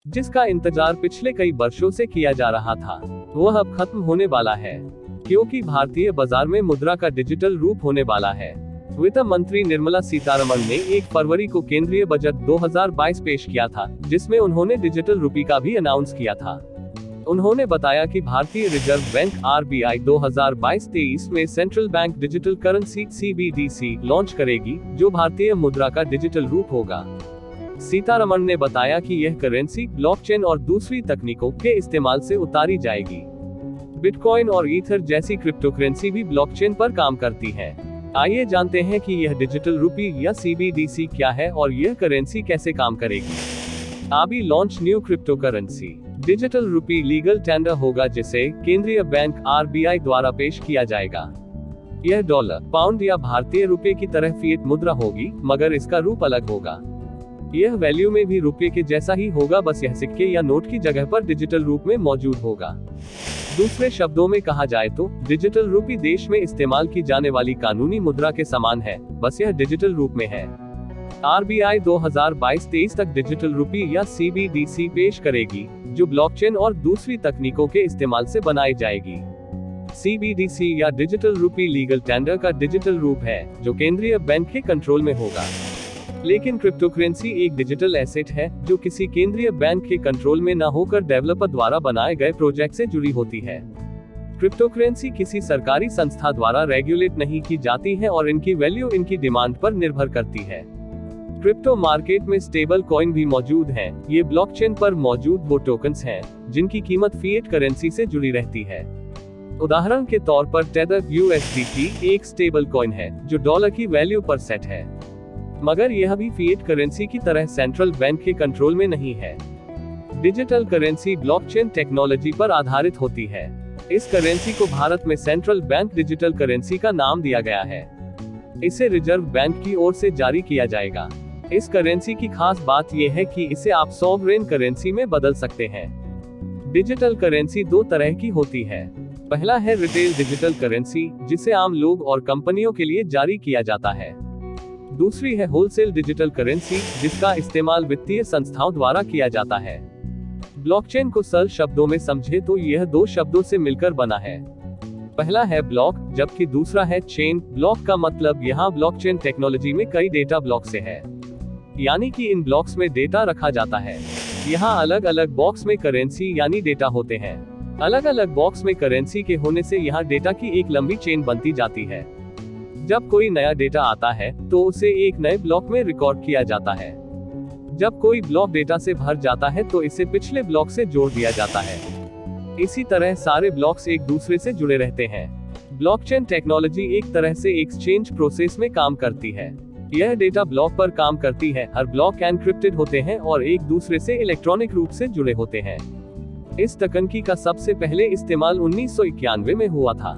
जिसका इंतजार पिछले कई वर्षों से किया जा रहा था, वह अब खत्म होने वाला है, क्योंकि भारतीय बाजार में मुद्रा का डिजिटल रूप होने वाला है। वित्त मंत्री निर्मला सीतारमण ने 1 फरवरी को केंद्रीय बजट 2022 पेश किया था, जिसमें उन्होंने डिजिटल रूपी का भी अनाउंस किया था। उन्होंने बताया कि भारतीय रिजर्व बैंक RBI 2022-23 में central bank digital currency CBDC launch करेगी, जो भारतीय मुद्रा का डिजिटल रूप होगा। सीतारमण ने बताया कि यह करेंसी ब्लॉकचेन और दूसरी तकनीकों के इस्तेमाल से उतारी जाएगी। बिटकॉइन और ईथर जैसी क्रिप्टो करेंसी भी ब्लॉकचेन पर काम करती हैं। आइए जानते हैं कि यह डिजिटल रूपी या CBDC क्या है और यह करेंसी कैसे काम करेगी। RBI launch new crypto currency digital रूपी लीगल टेंडर होगा, जिसे केंद्रीय बैंक RBI द्वारा पेश किया जाएगा। यह डॉलर, पाउंड या भारतीय रुपए की तरह फिएट मुद्रा होगी, मगर इसका रूप अलग होगा। यह वैल्यू में भी रुपये के जैसा ही होगा, बस यह सिक्के या नोट की जगह पर डिजिटल रूप में मौजूद होगा। दूसरे शब्दों में कहा जाए तो डिजिटल रूपी देश में इस्तेमाल की जाने वाली कानूनी मुद्रा के समान है, बस यह डिजिटल रूप में है। RBI 2022-23 तक डिजिटल रूपी या CBDC पेश करेगी, जो ब्लॉकचेन और दूसरी तकनीकों के इस्तेमाल से बनाई जाएगी। CBDC या डिजिटल रूपी लीगल टेंडर का डिजिटल रूप है, जो केंद्रीय बैंक के कंट्रोल में होगा। लेकिन क्रिप्टो करेंसी एक डिजिटल एसेट है, जो किसी केंद्रीय बैंक के कंट्रोल में न होकर डेवलपर द्वारा बनाए गए प्रोजेक्ट से जुड़ी होती है। क्रिप्टो करेंसी किसी सरकारी संस्था द्वारा रेगुलेट नहीं की जाती है और इनकी वैल्यू इनकी डिमांड पर निर्भर करती है। क्रिप्टो मार्केट में स्टेबल कॉइन भी मौजूद हैं। ये ब्लॉकचेन पर मौजूद वो टोकन्स हैं, जिनकी कीमत फिएट करेंसी से जुड़ी रहती है। उदाहरण के तौर पर टेदर USDT एक स्टेबल कॉइन है, जो डॉलर की वैल्यू पर सेट है, मगर यह भी फिएट करेंसी की तरह सेंट्रल बैंक के कंट्रोल में नहीं है। डिजिटल करेंसी ब्लॉकचेन टेक्नोलॉजी पर आधारित होती है। इस करेंसी को भारत में सेंट्रल बैंक डिजिटल करेंसी का नाम दिया गया है। इसे रिजर्व बैंक की ओर से जारी किया जाएगा। इस करेंसी की खास बात यह है कि इसे आप सॉवरेन करेंसी में बदल सकते हैं। डिजिटल करेंसी 2 तरह की होती है। पहला है रिटेल डिजिटल करेंसी, जिसे आम लोग और कंपनियों के लिए जारी किया जाता है। दूसरी है होलसेल डिजिटल करेंसी, जिसका इस्तेमाल वित्तीय संस्थाओं द्वारा किया जाता है। ब्लॉकचेन को सरल शब्दों में समझे तो यह 2 शब्दों से मिलकर बना है। पहला है ब्लॉक, जबकि दूसरा है चेन। ब्लॉक का मतलब यहाँ ब्लॉकचेन टेक्नोलॉजी में कई डेटा ब्लॉक से है, यानी कि इन ब्लॉक्स में डेटा रखा जाता है। यहाँ अलग अलग बॉक्स में करेंसी यानी डेटा होते हैं। अलग अलग बॉक्स में करेंसी के होने से यहाँ डेटा की एक लंबी चेन बनती जाती है। जब कोई नया डेटा आता है, तो उसे एक नए ब्लॉक में रिकॉर्ड किया जाता है। जब कोई ब्लॉक डेटा से भर जाता है, तो इसे पिछले ब्लॉक से जोड़ दिया जाता है। इसी तरह सारे ब्लॉक्स एक दूसरे से जुड़े रहते हैं। ब्लॉकचेन टेक्नोलॉजी एक तरह से एक्सचेंज प्रोसेस में काम करती है। यह डेटा ब्लॉक पर काम करती है। हर ब्लॉक एन्क्रिप्टेड होते हैं और एक दूसरे से इलेक्ट्रॉनिक रूप से जुड़े होते हैं। इस तकनीक का सबसे पहले इस्तेमाल 1991 में हुआ था।